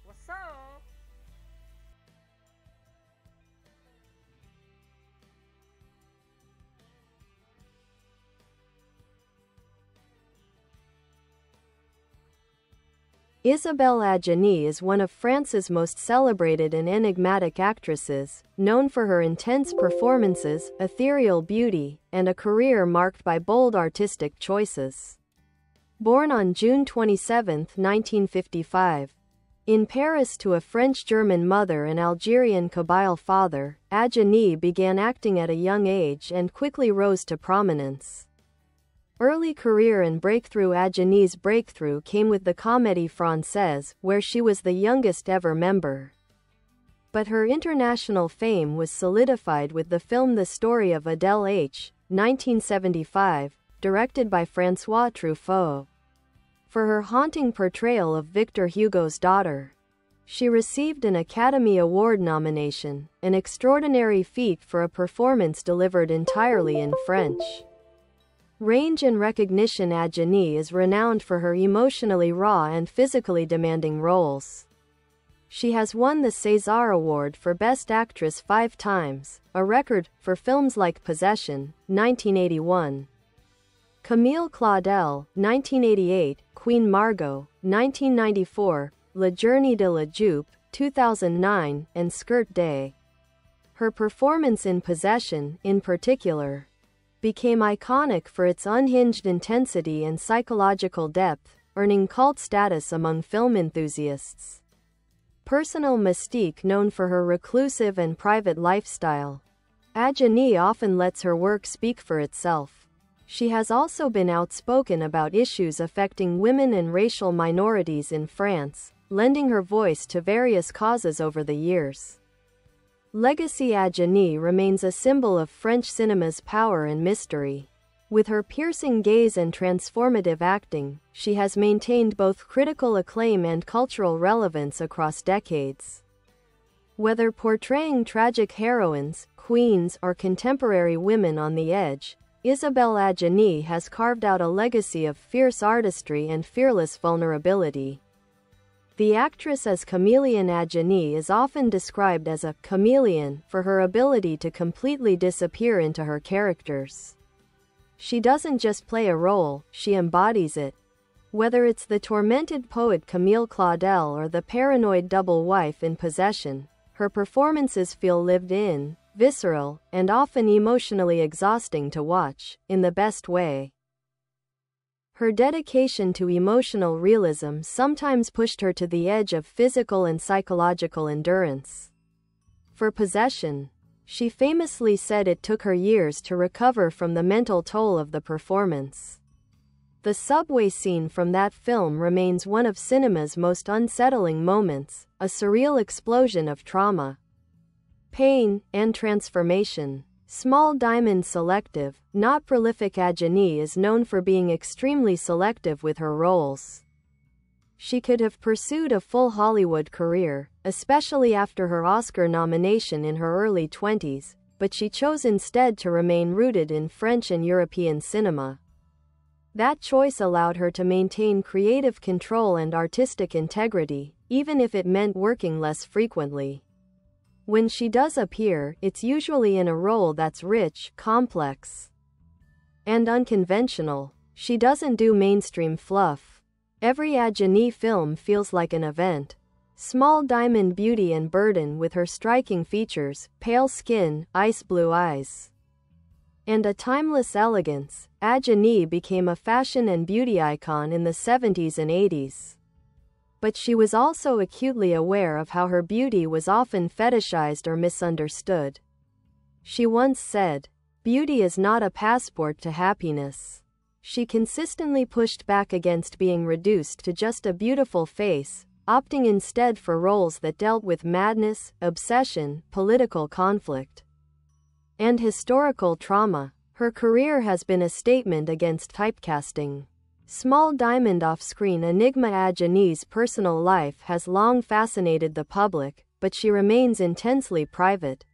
What's up? Isabelle Adjani is one of France's most celebrated and enigmatic actresses, known for her intense performances, ethereal beauty, and a career marked by bold artistic choices. Born on June 27, 1955, in Paris to a French-German mother and Algerian Kabyle father, Adjani began acting at a young age and quickly rose to prominence. Early career and breakthrough. Adjani's breakthrough came with the Comédie Française, where she was the youngest ever member. But her international fame was solidified with the film The Story of Adele H. 1975, directed by François Truffaut. For her haunting portrayal of Victor Hugo's daughter, she received an Academy Award nomination, an extraordinary feat for a performance delivered entirely in French. Range and recognition. Adjani is renowned for her emotionally raw and physically demanding roles. She has won the César Award for Best Actress 5 times, a record for films like Possession, 1981, Camille Claudel, 1988, Queen Margot, 1994, La Journée de la Jupe, 2009, and Skirt Day. Her performance in Possession, in particular, became iconic for its unhinged intensity and psychological depth, earning cult status among film enthusiasts. Personal mystique. Known for her reclusive and private lifestyle, Adjani often lets her work speak for itself. She has also been outspoken about issues affecting women and racial minorities in France, lending her voice to various causes over the years. Legacy. Adjani remains a symbol of French cinema's power and mystery. With her piercing gaze and transformative acting, she has maintained both critical acclaim and cultural relevance across decades. Whether portraying tragic heroines, queens, or contemporary women on the edge, Isabelle Adjani has carved out a legacy of fierce artistry and fearless vulnerability. The actress as chameleon. Adjani is often described as a chameleon for her ability to completely disappear into her characters. She doesn't just play a role, she embodies it. Whether it's the tormented poet Camille Claudel or the paranoid double wife in Possession, her performances feel lived in, visceral, and often emotionally exhausting to watch, in the best way. Her dedication to emotional realism sometimes pushed her to the edge of physical and psychological endurance. For Possession, she famously said it took her years to recover from the mental toll of the performance. The subway scene from that film remains one of cinema's most unsettling moments, a surreal explosion of trauma, pain, and transformation. Small diamond. Selective, not prolific. Adjani is known for being extremely selective with her roles. She could have pursued a full Hollywood career, especially after her Oscar nomination in her early 20s, but she chose instead to remain rooted in French and European cinema. That choice allowed her to maintain creative control and artistic integrity, even if it meant working less frequently. When she does appear, it's usually in a role that's rich, complex, and unconventional. She doesn't do mainstream fluff. Every Adjani film feels like an event. Small diamond. Beauty and burden. With her striking features, pale skin, ice blue eyes, and a timeless elegance, Adjani became a fashion and beauty icon in the 70s and 80s. But she was also acutely aware of how her beauty was often fetishized or misunderstood. She once said, "Beauty is not a passport to happiness." She consistently pushed back against being reduced to just a beautiful face, opting instead for roles that dealt with madness, obsession, political conflict, and historical trauma. Her career has been a statement against typecasting. Small diamond. Off-screen enigma. Adjani's personal life has long fascinated the public, but she remains intensely private.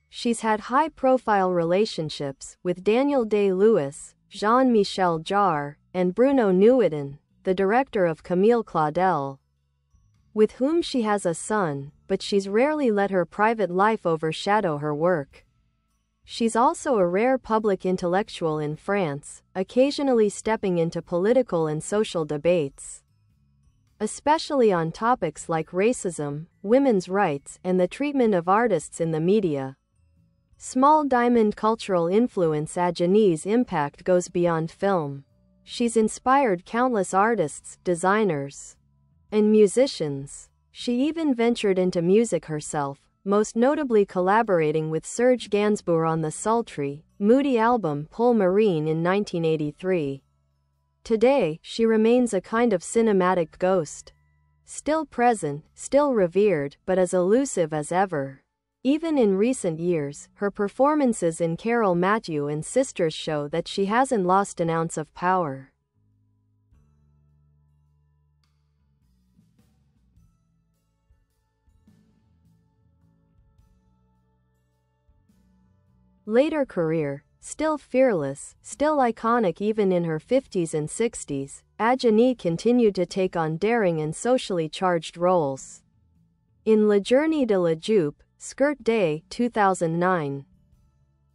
She's had high-profile relationships with Daniel Day-Lewis, Jean-Michel Jarre, and Bruno Nuiten, the director of Camille Claudel. with whom she has a son, but she's rarely let her private life overshadow her work. She's also a rare public intellectual in France, occasionally stepping into political and social debates, especially on topics like racism, women's rights, and the treatment of artists in the media. Small diamond cultural influence. Adjani's impact goes beyond film. She's inspired countless artists, designers, and musicians. She even ventured into music herself, most notably collaborating with Serge Gainsbourg on the sultry, moody album Pull Marine in 1983. Today, she remains a kind of cinematic ghost. Still present, still revered, but as elusive as ever. Even in recent years, her performances in Carole Mathieu and Sisters show that she hasn't lost an ounce of power. Later career, still fearless, still iconic even in her 50s and 60s, Adjani continued to take on daring and socially charged roles. In La Journée de la Jupe, Skirt Day, 2009.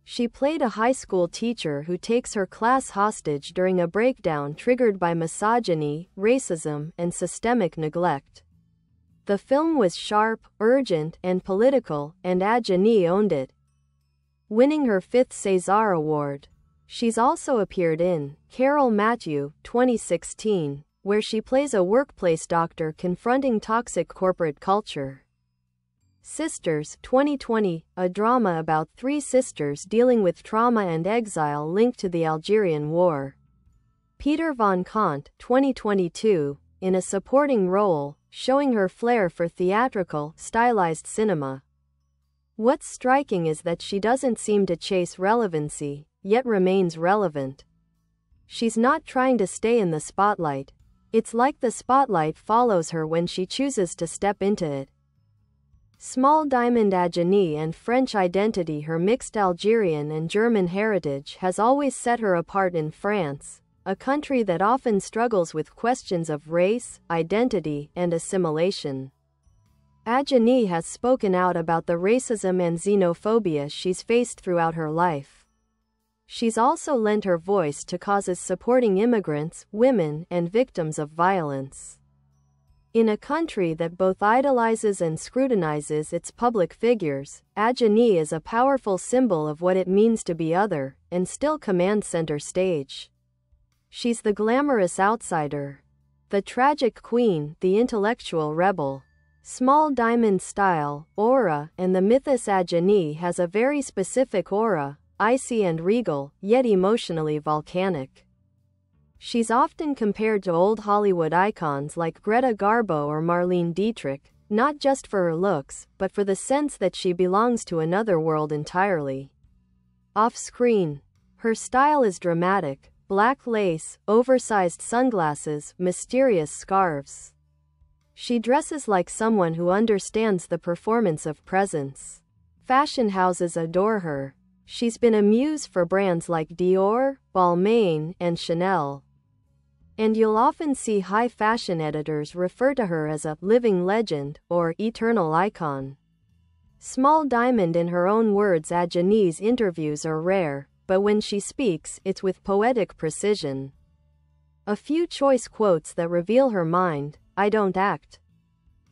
She played a high school teacher who takes her class hostage during a breakdown triggered by misogyny, racism, and systemic neglect. The film was sharp, urgent, and political, and Adjani owned it, winning her 5th César Award. She's also appeared in Carole Mathieu, 2016, where she plays a workplace doctor confronting toxic corporate culture. Sisters, 2020, a drama about 3 sisters dealing with trauma and exile linked to the Algerian War. Peter von Kant, 2022, in a supporting role, showing her flair for theatrical, stylized cinema. What's striking is that she doesn't seem to chase relevancy, yet remains relevant. She's not trying to stay in the spotlight. It's like the spotlight follows her when she chooses to step into it. Small diamond. Adjani and French identity. Her mixed Algerian and German heritage has always set her apart in France, a country that often struggles with questions of race, identity, and assimilation. Adjani has spoken out about the racism and xenophobia she's faced throughout her life. She's also lent her voice to causes supporting immigrants, women, and victims of violence. In a country that both idolizes and scrutinizes its public figures, Adjani is a powerful symbol of what it means to be other, and still command center stage. She's the glamorous outsider, the tragic queen, the intellectual rebel. Small diamond style, aura, and the mythos. Adjani has a very specific aura, icy and regal, yet emotionally volcanic. She's often compared to old Hollywood icons like Greta Garbo or Marlene Dietrich, not just for her looks, but for the sense that she belongs to another world entirely. Off-screen, her style is dramatic: black lace, oversized sunglasses, mysterious scarves. She dresses like someone who understands the performance of presence. Fashion houses adore her. She's been a muse for brands like Dior, Balmain, and Chanel. And you'll often see high fashion editors refer to her as a living legend or eternal icon. Small diamond. In her own words, Adjani's interviews are rare, but when she speaks, it's with poetic precision. A few choice quotes that reveal her mind: I don't act.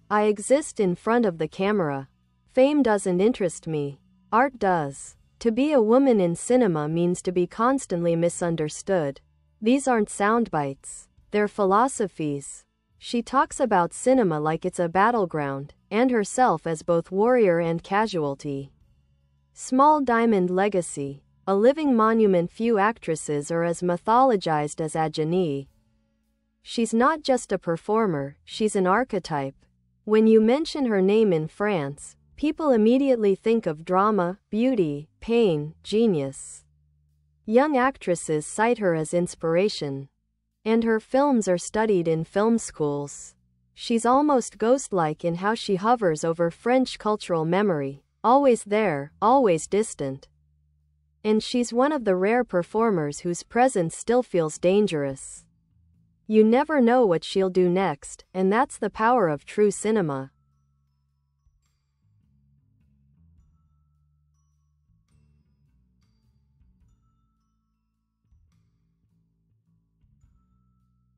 I exist in front of the camera. Fame doesn't interest me. Art does. To be a woman in cinema means to be constantly misunderstood. These aren't sound bites. They're philosophies. She talks about cinema like it's a battleground, and herself as both warrior and casualty. Small diamond. Legacy. A living monument. Few actresses are as mythologized as Adjani. She's not just a performer, she's an archetype. When you mention her name in France, people immediately think of drama, beauty, pain, genius. Young actresses cite her as inspiration, and her films are studied in film schools. She's almost ghost-like in how she hovers over French cultural memory, always there, always distant. And she's one of the rare performers whose presence still feels dangerous. You never know what she'll do next, and that's the power of true cinema.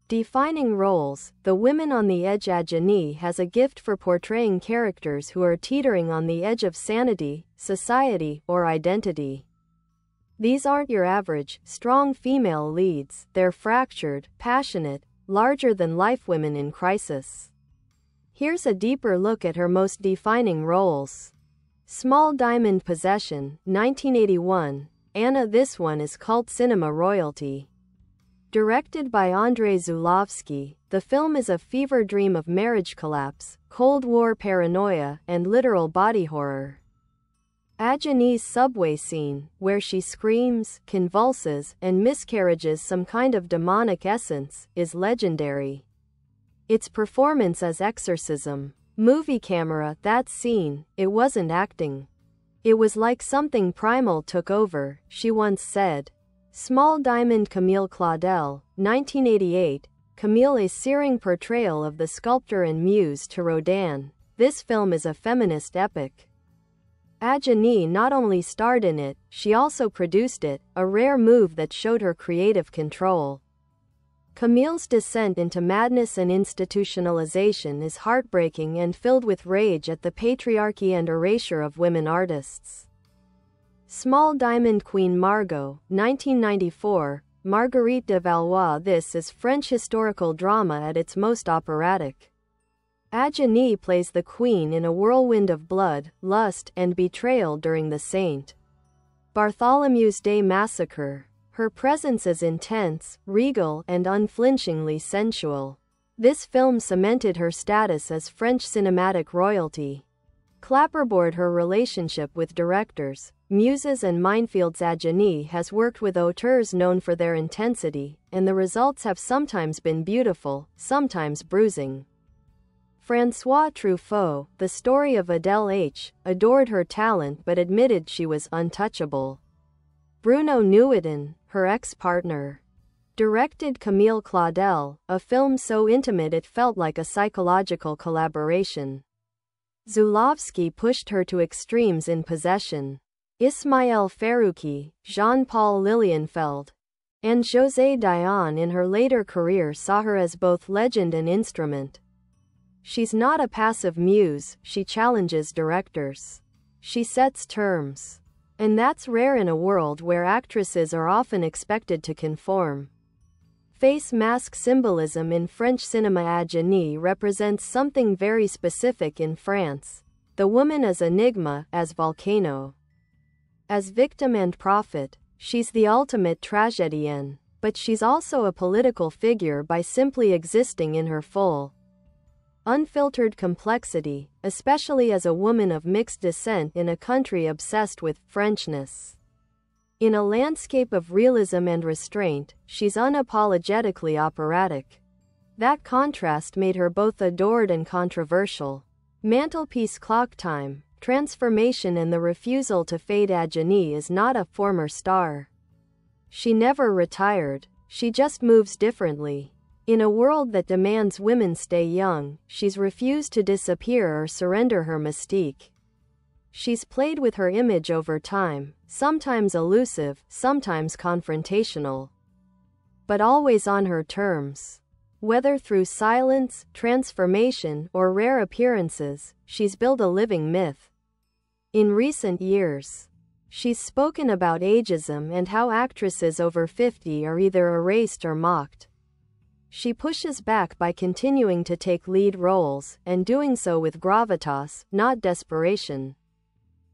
Defining roles, The Women on the Edge. Adjani has a gift for portraying characters who are teetering on the edge of sanity, society, or identity. These aren't your average, strong female leads, they're fractured, passionate, larger-than-life women in crisis. Here's a deeper look at her most defining roles. Small Diamond Possession, 1981. Anna. This one is cult cinema royalty. Directed by Andrei Zulovsky, the film is a fever dream of marriage collapse, Cold War paranoia, and literal body horror. Adjani's subway scene, where she screams, convulses, and miscarriages some kind of demonic essence, is legendary. Its performance as exorcism. Movie camera. That scene, it wasn't acting. It was like something primal took over, she once said. Small Diamond. Camille Claudel, 1988. Camille, a searing portrayal of the sculptor and muse to Rodin. This film is a feminist epic. Adjani not only starred in it, she also produced it, a rare move that showed her creative control. Camille's descent into madness and institutionalization is heartbreaking and filled with rage at the patriarchy and erasure of women artists. Small Diamond. Queen Margot, 1994. Marguerite de Valois. This is French historical drama at its most operatic. Adjani plays the queen in a whirlwind of blood, lust, and betrayal during the Saint Bartholomew's Day massacre. Her presence is intense, regal, and unflinchingly sensual. This film cemented her status as French cinematic royalty. Clapperboard. Her relationship with directors, muses and minefields. Adjani has worked with auteurs known for their intensity, and the results have sometimes been beautiful, sometimes bruising. François Truffaut, the story of Adele H., adored her talent but admitted she was untouchable. Bruno Nuiten, her ex-partner, directed Camille Claudel, a film so intimate it felt like a psychological collaboration. Zulovsky pushed her to extremes in Possession. Ismail Farouki, Jean-Paul Lilienfeld, and José Dayan in her later career saw her as both legend and instrument. She's not a passive muse, she challenges directors. She sets terms. And that's rare in a world where actresses are often expected to conform. Face mask symbolism in French cinema. Adjani represents something very specific in France. The woman as enigma, as volcano. As victim and prophet, she's the ultimate tragedienne, but she's also a political figure by simply existing in her full, unfiltered complexity, especially as a woman of mixed descent in a country obsessed with Frenchness. In a landscape of realism and restraint, she's unapologetically operatic. That contrast made her both adored and controversial. Mantelpiece. Clock Time, Transformation and the Refusal to Fade. Adjani is not a former star. She never retired, she just moves differently. In a world that demands women stay young, she's refused to disappear or surrender her mystique. She's played with her image over time, sometimes elusive, sometimes confrontational, but always on her terms. Whether through silence, transformation, or rare appearances, she's built a living myth. In recent years, she's spoken about ageism and how actresses over 50 are either erased or mocked. She pushes back by continuing to take lead roles, and doing so with gravitas, not desperation.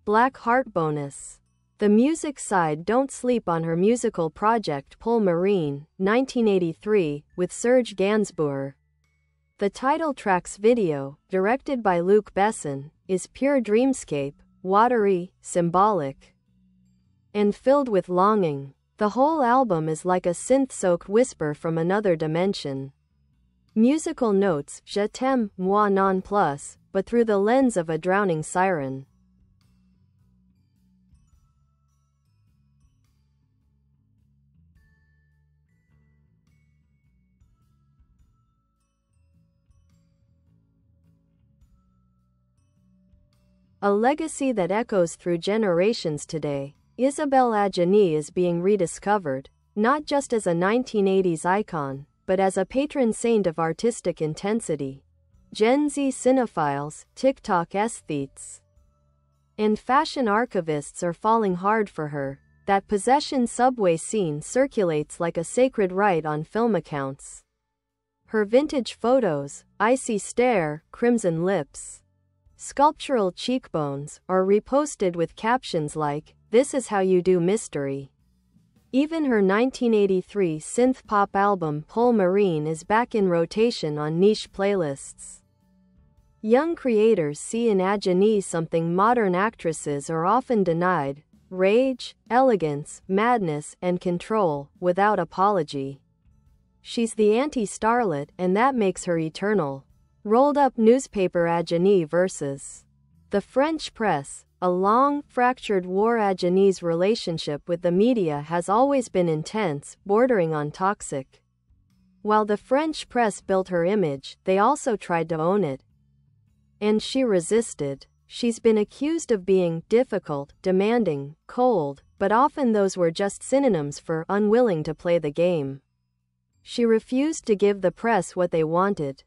Black Heart Bonus. The music side. Don't sleep on her musical project Pull Marine, 1983, with Serge Gainsbourg. The title track's video, directed by Luc Besson, is pure dreamscape, watery, symbolic, and filled with longing. The whole album is like a synth-soaked whisper from another dimension. Musical notes, Je t'aime, moi non plus, but through the lens of a drowning siren. A legacy that echoes through generations today. Isabelle Adjani is being rediscovered, not just as a 1980s icon, but as a patron saint of artistic intensity. Gen Z cinephiles, TikTok aesthetes, and fashion archivists are falling hard for her. That possession subway scene circulates like a sacred rite on film accounts. Her vintage photos, icy stare, crimson lips, sculptural cheekbones, are reposted with captions like, "This is how you do mystery." Even her 1983 synth-pop album Pull Marine is back in rotation on niche playlists. Young creators see in Adjani something modern actresses are often denied: rage, elegance, madness, and control, without apology. She's the anti-starlet, and that makes her eternal. Rolled Up newspaper Adjani versus the French press. A long, fractured war. Adjani's relationship with the media has always been intense, bordering on toxic. While the French press built her image, they also tried to own it. And she resisted. She's been accused of being difficult, demanding, cold, but often those were just synonyms for unwilling to play the game. She refused to give the press what they wanted: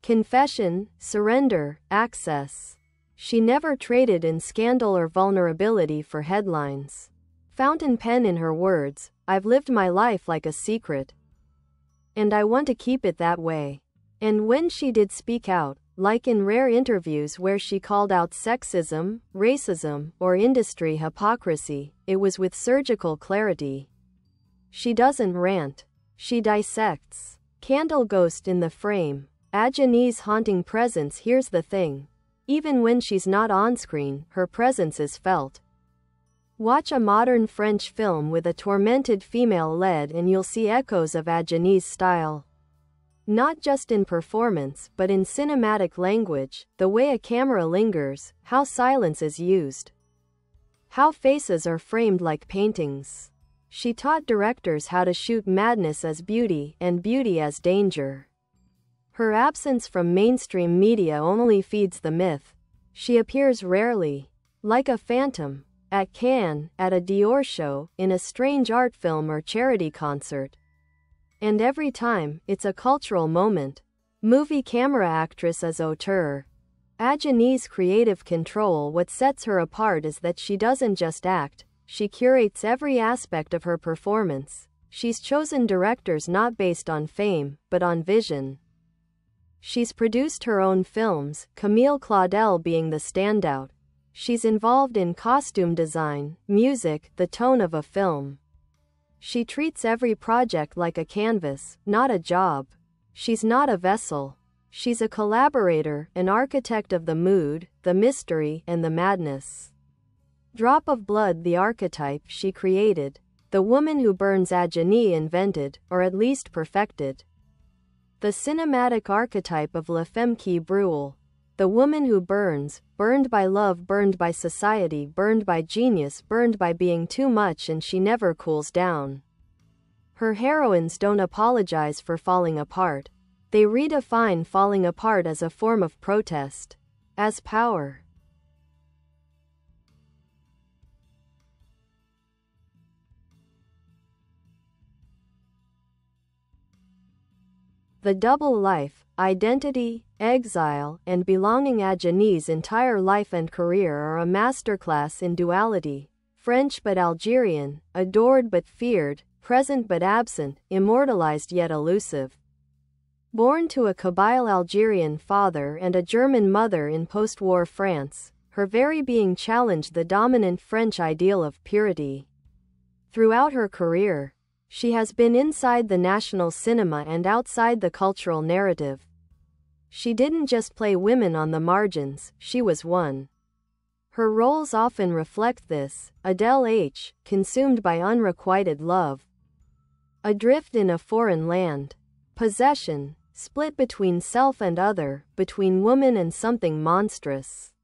confession, surrender, access. She never traded in scandal or vulnerability for headlines. Fountain pen in her words, "I've lived my life like a secret, and I want to keep it that way." And when she did speak out, like in rare interviews where she called out sexism, racism, or industry hypocrisy, it was with surgical clarity. She doesn't rant. She dissects. Candle ghost in the frame. Adjani's haunting presence. Here's the thing. Even when she's not on screen, her presence is felt. Watch a modern French film with a tormented female lead and you'll see echoes of Adjani's style. Not just in performance, but in cinematic language, the way a camera lingers, how silence is used, how faces are framed like paintings. She taught directors how to shoot madness as beauty and beauty as danger. Her absence from mainstream media only feeds the myth. She appears rarely, like a phantom, at Cannes, at a Dior show, in a strange art film or charity concert. And every time, it's a cultural moment. Movie camera actress as auteur. Adjani's creative control. What sets her apart is that she doesn't just act, she curates every aspect of her performance. She's chosen directors not based on fame, but on vision. She's produced her own films, Camille Claudel being the standout. She's involved in costume design, music, the tone of a film. She treats every project like a canvas, not a job. She's not a vessel. She's a collaborator, an architect of the mood, the mystery, and the madness. Drop of Blood, the archetype she created. The woman who burns. Adjani invented, or at least perfected, the cinematic archetype of La Femme qui brûle. The woman who burns, burned by love, burned by society, burned by genius, burned by being too much, and she never cools down. Her heroines don't apologize for falling apart. They redefine falling apart as a form of protest, as power. The double life, identity, exile, and belonging. Adjani's entire life and career are a masterclass in duality. French but Algerian, adored but feared, present but absent, immortalized yet elusive. Born to a Kabyle Algerian father and a German mother in post-war France, her very being challenged the dominant French ideal of purity. Throughout her career, she has been inside the national cinema and outside the cultural narrative. She didn't just play women on the margins, she was one. Her roles often reflect this. Adele H., consumed by unrequited love. Adrift in a foreign land. Possession, split between self and other, between woman and something monstrous.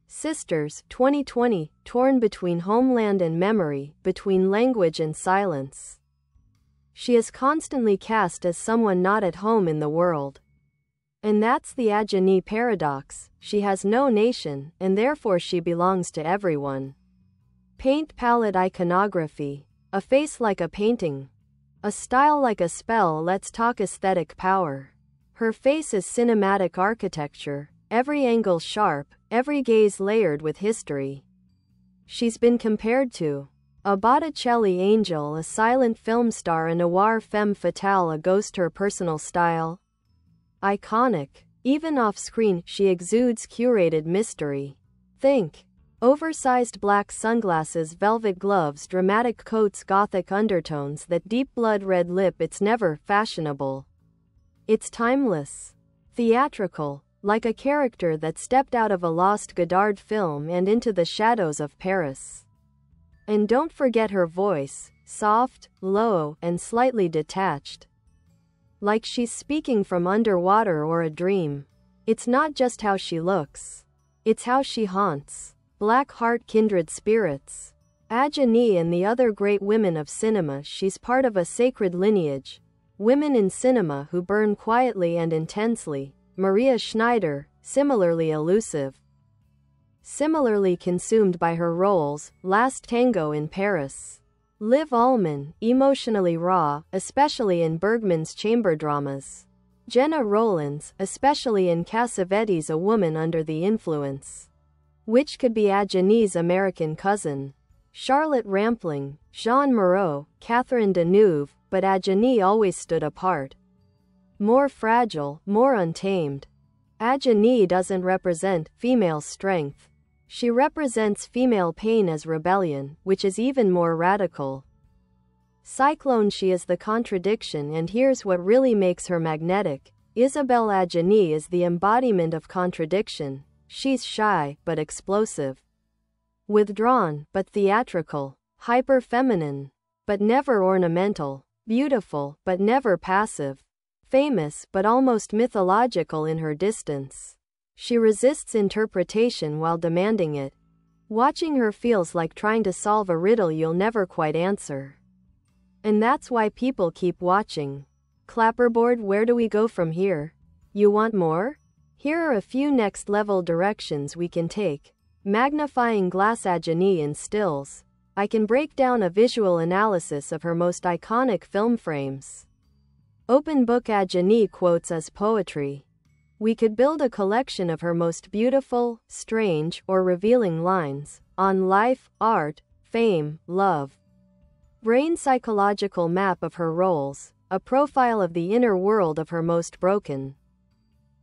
Sisters, 2020, torn between homeland and memory, between language and silence. She is constantly cast as someone not at home in the world. And that's the Ajani paradox. She has no nation, and therefore she belongs to everyone. Paint palette iconography. A face like a painting. A style like a spell. Let's talk aesthetic power. Her face is cinematic architecture, every angle sharp, every gaze layered with history. She's been compared to a Botticelli angel, a silent film star, a noir femme fatale, a ghost. Her personal style? Iconic. Even off-screen, she exudes curated mystery. Think oversized black sunglasses, velvet gloves, dramatic coats, gothic undertones, that deep blood red lip. It's never fashionable. It's timeless. Theatrical, like a character that stepped out of a lost Godard film and into the shadows of Paris. And don't forget her voice, soft, low, and slightly detached. Like she's speaking from underwater or a dream. It's not just how she looks. It's how she haunts. Black heart kindred spirits. Ajani and the other great women of cinema. She's part of a sacred lineage. Women in cinema who burn quietly and intensely. Maria Schneider, similarly elusive. Similarly consumed by her roles. Last Tango in Paris. Liv Ullmann, emotionally raw, especially in Bergman's chamber dramas. Jenna Rollins, especially in Cassavetes, A Woman Under the Influence, which could be Ajani's American cousin. Charlotte Rampling, Jean Moreau, Catherine Deneuve, but Ajani always stood apart. More fragile, more untamed. Ajani doesn't represent female strength. She represents female pain as rebellion, which is even more radical. Cyclone. She is the contradiction, and here's what really makes her magnetic. Isabelle Adjani is the embodiment of contradiction. She's shy, but explosive. Withdrawn, but theatrical. Hyper-feminine, but never ornamental. Beautiful, but never passive. Famous, but almost mythological in her distance. She resists interpretation while demanding it. Watching her feels like trying to solve a riddle you'll never quite answer. And that's why people keep watching. Clapperboard. Where do we go from here? You want more? Here are a few next-level directions we can take. Magnifying glass. Ajani in stills. I can break down a visual analysis of her most iconic film frames. Open book. Ajani quotes as poetry. We could build a collection of her most beautiful, strange, or revealing lines on life, art, fame, love. Brain. Psychological map of her roles, a profile of the inner world of her most broken,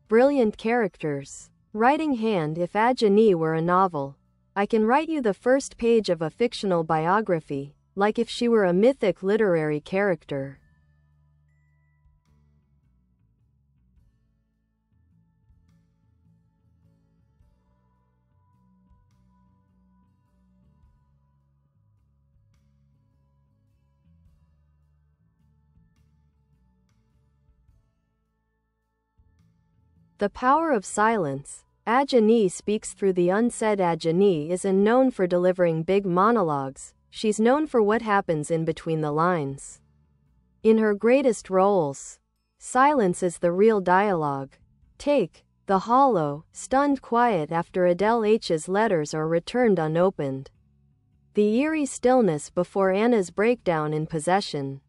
brilliant characters. Writing hand. If Ajani were a novel, I can write you the first page of a fictional biography, like if she were a mythic literary character. The power of silence. Ajani speaks through the unsaid. Ajani isn't known for delivering big monologues. She's known for what happens in between the lines. In her greatest roles, silence is the real dialogue. Take The Hollow, stunned quiet after Adele H's letters are returned unopened. The eerie stillness before Anna's breakdown in Possession.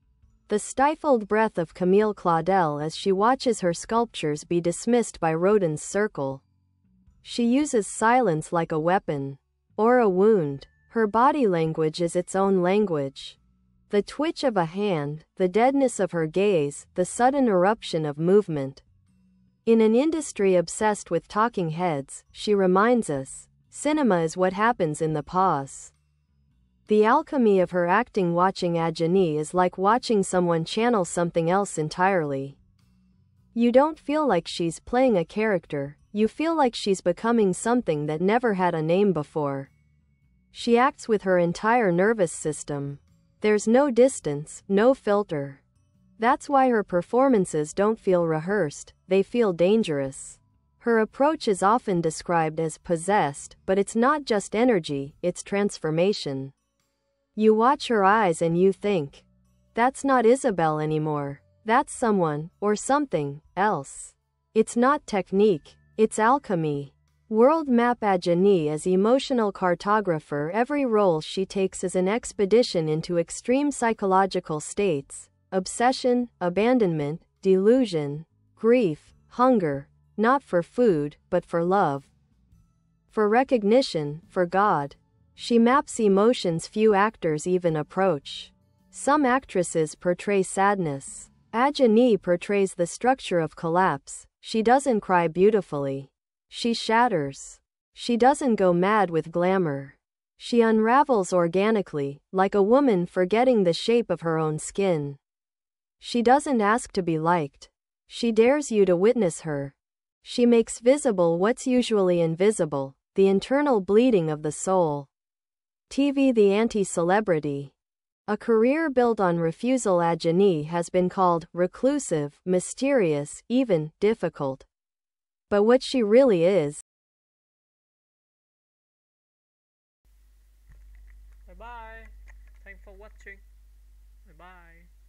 The stifled breath of Camille Claudel as she watches her sculptures be dismissed by Rodin's circle. She uses silence like a weapon. Or a wound. Her body language is its own language. The twitch of a hand, the deadness of her gaze, the sudden eruption of movement. In an industry obsessed with talking heads, she reminds us, cinema is what happens in the pause. The alchemy of her acting. Watching Ajani is like watching someone channel something else entirely. You don't feel like she's playing a character, you feel like she's becoming something that never had a name before. She acts with her entire nervous system. There's no distance, no filter. That's why her performances don't feel rehearsed, they feel dangerous. Her approach is often described as possessed, but it's not just energy, it's transformation. You watch her eyes and you think, that's not Isabelle anymore. That's someone, or something, else. It's not technique, it's alchemy. World Map Ajani as emotional cartographer. Every role she takes is an expedition into extreme psychological states: obsession, abandonment, delusion, grief, hunger, not for food, but for love, for recognition, for God. She maps emotions few actors even approach. Some actresses portray sadness. Ajani portrays the structure of collapse. She doesn't cry beautifully. She shatters. She doesn't go mad with glamour. She unravels organically, like a woman forgetting the shape of her own skin. She doesn't ask to be liked. She dares you to witness her. She makes visible what's usually invisible, the internal bleeding of the soul. TV. The anti-celebrity. A career built on refusal. Ajani has been called reclusive, mysterious, even difficult. But what she really is. Bye bye. Thanks for watching. Bye bye.